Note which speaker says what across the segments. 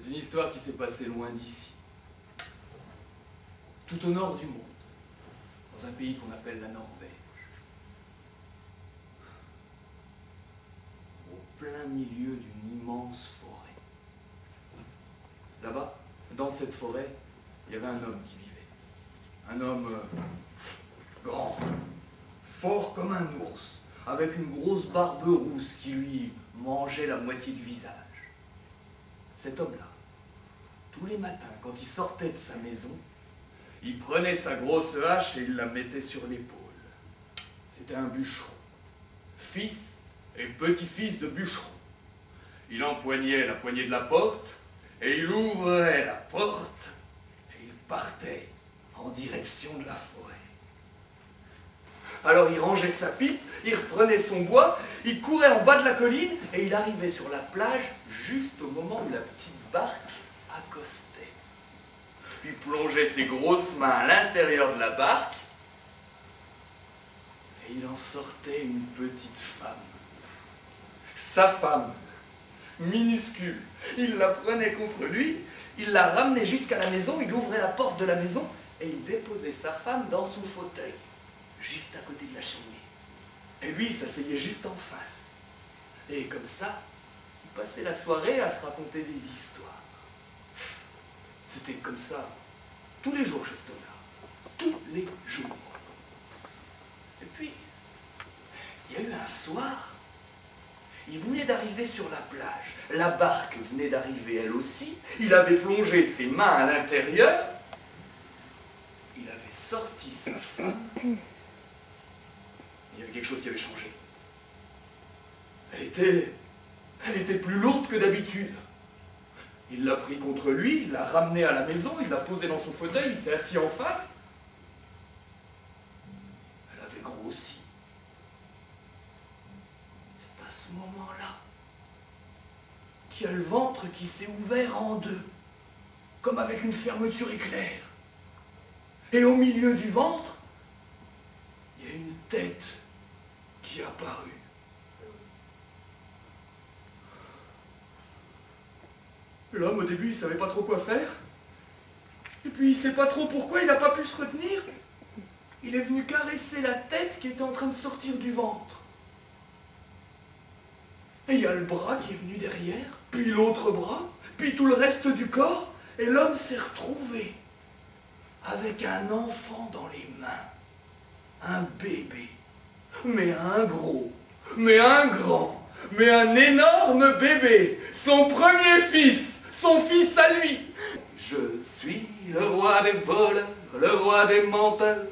Speaker 1: une histoire qui s'est passée loin d'ici, tout au nord du monde, dans un pays qu'on appelle la Norvège. Au plein milieu d'une immense forêt. Là-bas, dans cette forêt, il y avait un homme qui vivait. Un homme grand, fort comme un ours, avec une grosse barbe rousse qui lui mangeait la moitié du visage. Cet homme-là, tous les matins, quand il sortait de sa maison, il prenait sa grosse hache et il la mettait sur l'épaule. C'était un bûcheron, fils et petit-fils de bûcheron. Il empoignait la poignée de la porte et il ouvrait la porte et il partait en direction de la forêt. Alors il rangeait sa pipe, il reprenait son bois, il courait en bas de la colline et il arrivait sur la plage juste au moment où la petite barque accostait. Il plongeait ses grosses mains à l'intérieur de la barque et il en sortait une petite femme. Sa femme, minuscule, il la prenait contre lui, il la ramenait jusqu'à la maison, il ouvrait la porte de la maison et il déposait sa femme dans son fauteuil, juste à côté de la cheminée. Et lui, il s'asseyait juste en face. Et comme ça, il passait la soirée à se raconter des histoires. C'était comme ça, tous les jours chez cet homme-là. Tous les jours. Et puis, il y a eu un soir, il venait d'arriver sur la plage. La barque venait d'arriver elle aussi. Il avait plongé ses mains à l'intérieur. Il avait sorti sa femme. Il y avait quelque chose qui avait changé. Elle était plus lourde que d'habitude. Il l'a pris contre lui, il l'a ramené à la maison, il l'a posé dans son fauteuil, il s'est assis en face. Elle avait grossi. C'est à ce moment-là qu'il y a le ventre qui s'est ouvert en deux, comme avec une fermeture éclair. Et au milieu du ventre, il y a une tête qui est apparue. L'homme, au début, il savait pas trop quoi faire. Et puis, il sait pas trop pourquoi il n'a pas pu se retenir. Il est venu caresser la tête qui était en train de sortir du ventre. Et il y a le bras qui est venu derrière, puis l'autre bras, puis tout le reste du corps, et l'homme s'est retrouvé avec un enfant dans les mains. Un bébé. Mais un gros, mais un grand, mais un énorme bébé. Son premier fils. Son fils à lui. Je suis le roi des voleurs, le roi des menteurs.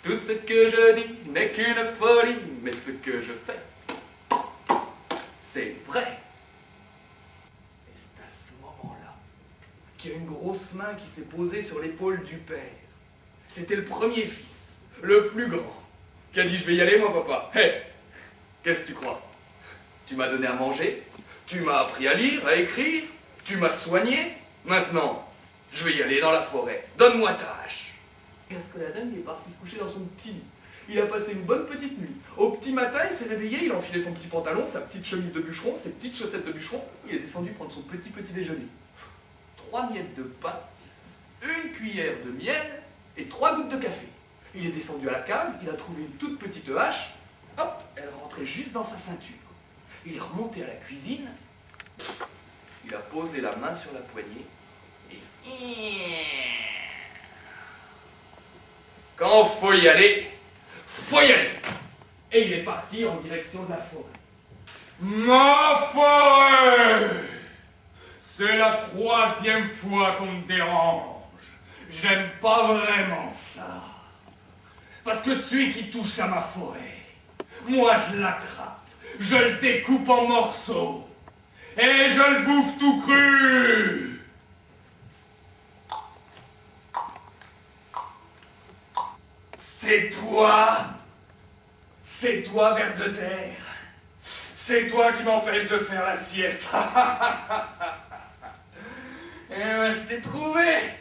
Speaker 1: Tout ce que je dis n'est qu'une folie, mais ce que je fais, c'est vrai. Et c'est à ce moment-là qu'il y a une grosse main qui s'est posée sur l'épaule du père. C'était le premier fils, le plus grand, qui a dit « Je vais y aller, moi, papa. Hé, qu'est-ce que tu crois ? Tu m'as donné à manger, tu m'as appris à lire, à écrire, tu m'as soigné. Maintenant, je vais y aller dans la forêt. Donne-moi ta hache. » Qu'est-ce que la dame, il est parti se coucher dans son petit lit. Il a passé une bonne petite nuit. Au petit matin, il s'est réveillé, il a enfilé son petit pantalon, sa petite chemise de bûcheron, ses petites chaussettes de bûcheron. Il est descendu prendre son petit déjeuner. 3 miettes de pain, 1 cuillère de miel et 3 gouttes de café. Il est descendu à la cave, il a trouvé une toute petite hache. Hop, elle rentrait juste dans sa ceinture. Il est remonté à la cuisine, il a posé la main sur la poignée et... Quand faut y aller, faut y aller. Et il est parti en direction de la forêt.
Speaker 2: Ma forêt! C'est la 3e fois qu'on me dérange. J'aime pas vraiment ça. Parce que celui qui touche à ma forêt, moi je l'attrape. Je le découpe en morceaux et je le bouffe tout cru. C'est toi, ver de terre. C'est toi qui m'empêche de faire la sieste. Et ben, je t'ai trouvé.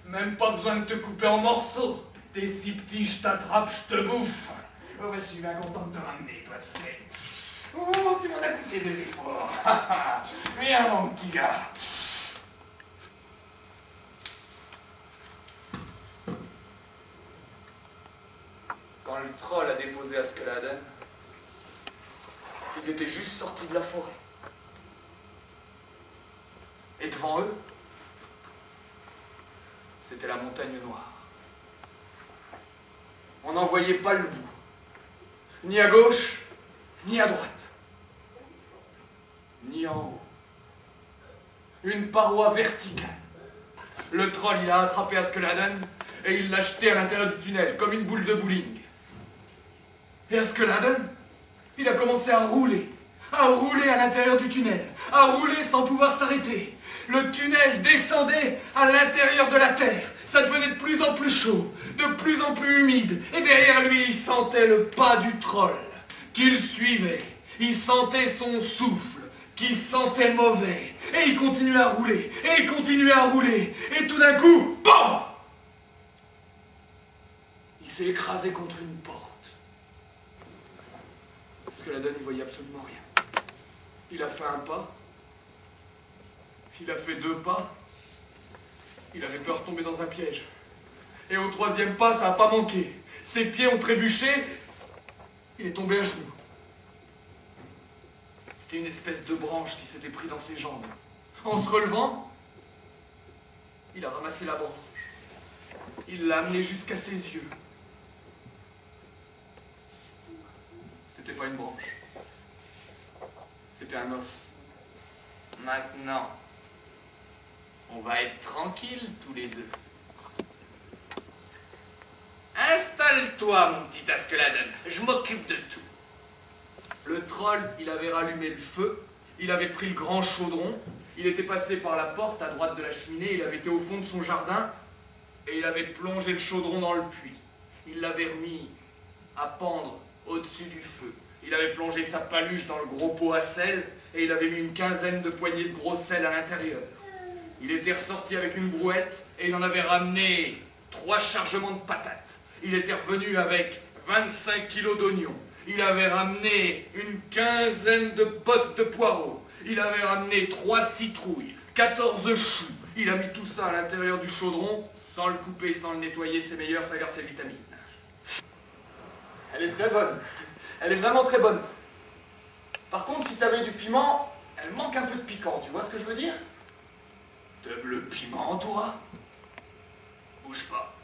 Speaker 2: Même pas besoin de te couper en morceaux. T'es si petit, je t'attrape, je te bouffe. Oh ben, je suis bien content de te ramener, toi, tu sais. Oh, tu m'en as coûté des efforts. Viens, mon petit gars.
Speaker 1: Quand le troll a déposé Askeladen, ils étaient juste sortis de la forêt. Et devant eux, c'était la montagne noire. On n'en voyait pas le bout, ni à gauche, ni à droite, ni en haut. Une paroi verticale. Le troll, il a attrapé Askeladen et il l'a jeté à l'intérieur du tunnel, comme une boule de bowling. Et Askeladen, il a commencé à rouler à l'intérieur du tunnel, à rouler sans pouvoir s'arrêter. Le tunnel descendait à l'intérieur de la terre. Ça devenait de plus en plus chaud, de plus en plus humide. Et derrière lui, il sentait le pas du troll qu'il suivait. Il sentait son souffle, qu'il sentait mauvais. Et il continuait à rouler, et il continuait à rouler. Et tout d'un coup, BAM! Il s'est écrasé contre une porte. Askeladen, il voyait absolument rien. Il a fait un pas. Il a fait 2 pas. Il avait peur de tomber dans un piège. Et au 3e pas, ça n'a pas manqué. Ses pieds ont trébuché. Il est tombé à genoux. C'était une espèce de branche qui s'était pris dans ses jambes. En se relevant, il a ramassé la branche. Il l'a amenée jusqu'à ses yeux. C'était pas une branche. C'était un os. Maintenant, on va être tranquilles tous les deux. Installe-toi, mon petit Askeladen. Je m'occupe de tout. Le troll, il avait rallumé le feu. Il avait pris le grand chaudron. Il était passé par la porte à droite de la cheminée. Il avait été au fond de son jardin. Et il avait plongé le chaudron dans le puits. Il l'avait remis à pendre au-dessus du feu. Il avait plongé sa paluche dans le gros pot à sel. Et il avait mis une quinzaine de poignées de gros sel à l'intérieur. Il était ressorti avec une brouette et il en avait ramené 3 chargements de patates. Il était revenu avec 25 kilos d'oignons. Il avait ramené une quinzaine de bottes de poireaux. Il avait ramené 3 citrouilles, 14 choux. Il a mis tout ça à l'intérieur du chaudron, sans le couper, sans le nettoyer, c'est meilleur, ça garde ses vitamines. Elle est très bonne. Elle est vraiment très bonne. Par contre, si tu avais du piment, elle manque un peu de piquant, tu vois ce que je veux dire? T'aimes le piment, toi? Bouge pas.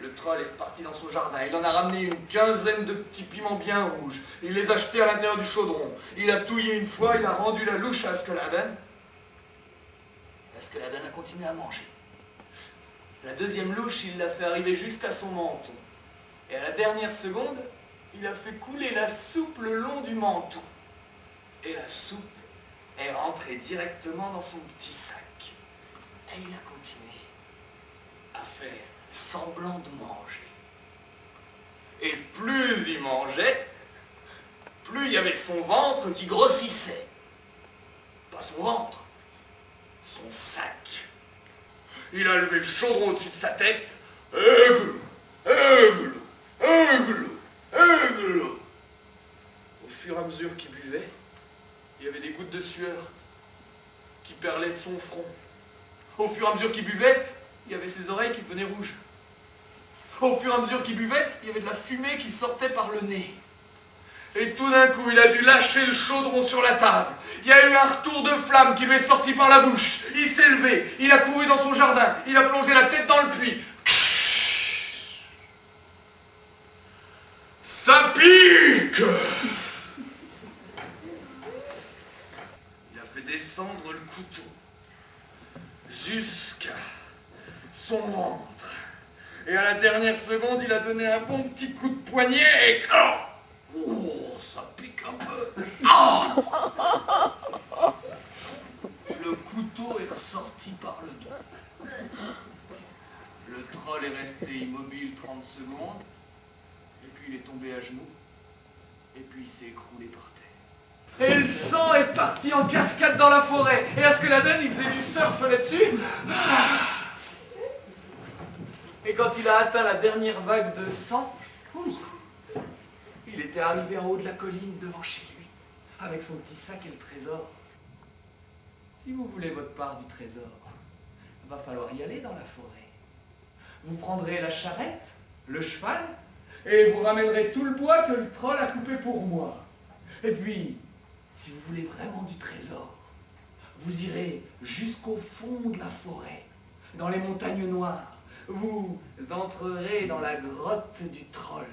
Speaker 1: Le troll est reparti dans son jardin. Il en a ramené une quinzaine de petits piments bien rouges. Il les a jetés à l'intérieur du chaudron. Il a touillé une fois, il a rendu la louche à Askeladen. Askeladen a continué à manger. La 2e louche, il l'a fait arriver jusqu'à son menton. Et à la dernière seconde, il a fait couler la soupe le long du menton. Et la soupe est rentrée directement dans son petit sac. Et il a continué à faire semblant de manger. Et plus il mangeait, plus il y avait son ventre qui grossissait. Pas son ventre, son sac. Il a levé le chaudron au-dessus de sa tête. Aiglou, aiglou, aiglou, aiglou. Au fur et à mesure qu'il buvait, il y avait des gouttes de sueur qui perlaient de son front. Au fur et à mesure qu'il buvait, il y avait ses oreilles qui devenaient rouges. Au fur et à mesure qu'il buvait, il y avait de la fumée qui sortait par le nez. Et tout d'un coup, il a dû lâcher le chaudron sur la table. Il y a eu un retour de flamme qui lui est sorti par la bouche. Il s'est levé, il a couru dans son jardin, il a plongé la tête dans le puits. Ça pique! Il a fait descendre le couteau jusqu'à son ventre. Et à la dernière seconde, il a donné un bon petit coup de poignet et... Oh, ça pique un peu. Oh, le couteau est ressorti par le dos. Le troll est resté immobile 30 secondes. Et puis il est tombé à genoux. Et puis il s'est écroulé par terre. Et le sang est parti en cascade dans la forêt. Et Askeladen, il faisait du surf là-dessus. Et quand il a atteint la dernière vague de sang, il était arrivé en haut de la colline devant chez lui. avec son petit sac et le trésor. Si vous voulez votre part du trésor, va falloir y aller dans la forêt. Vous prendrez la charrette, le cheval, et vous ramènerez tout le bois que le troll a coupé pour moi. Et puis, si vous voulez vraiment du trésor, vous irez jusqu'au fond de la forêt, dans les montagnes noires. Vous entrerez dans la grotte du troll.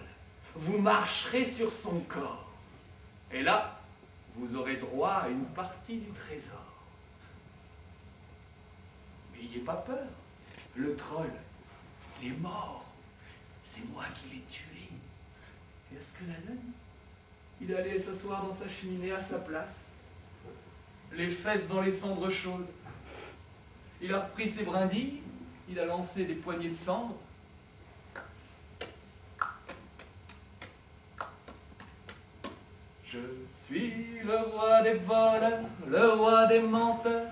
Speaker 1: Vous marcherez sur son corps. Et là, vous aurez droit à une partie du trésor. Mais n'ayez pas peur. Le troll, il est mort. C'est moi qui l'ai tué. Et est-ce que la donne? Il allait s'asseoir dans sa cheminée à sa place, les fesses dans les cendres chaudes. Il a repris ses brindilles, il a lancé des poignées de cendres. Je suis le roi des voleurs, le roi des menteurs.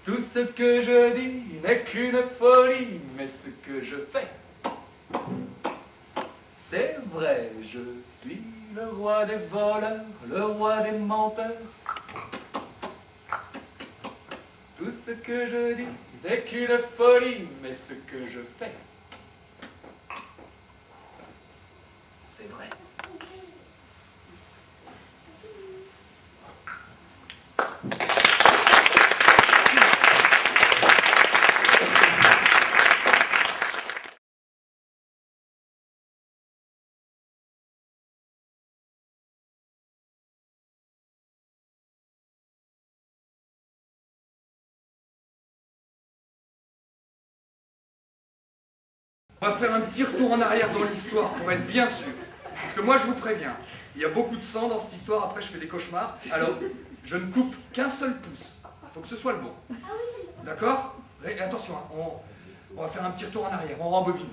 Speaker 1: Tout ce que je dis n'est qu'une folie, mais ce que je fais, c'est vrai. Je suis le roi des voleurs, le roi des menteurs. Tout ce que je dis n'est qu'une folie, mais ce que je fais, c'est vrai. On va faire un petit retour en arrière dans l'histoire pour être bien sûr. Parce que moi je vous préviens, il y a beaucoup de sang dans cette histoire, après je fais des cauchemars. Alors je ne coupe qu'un seul pouce. Il faut que ce soit le bon. D'accord? Attention, hein, on va faire un petit retour en arrière, on rembobine.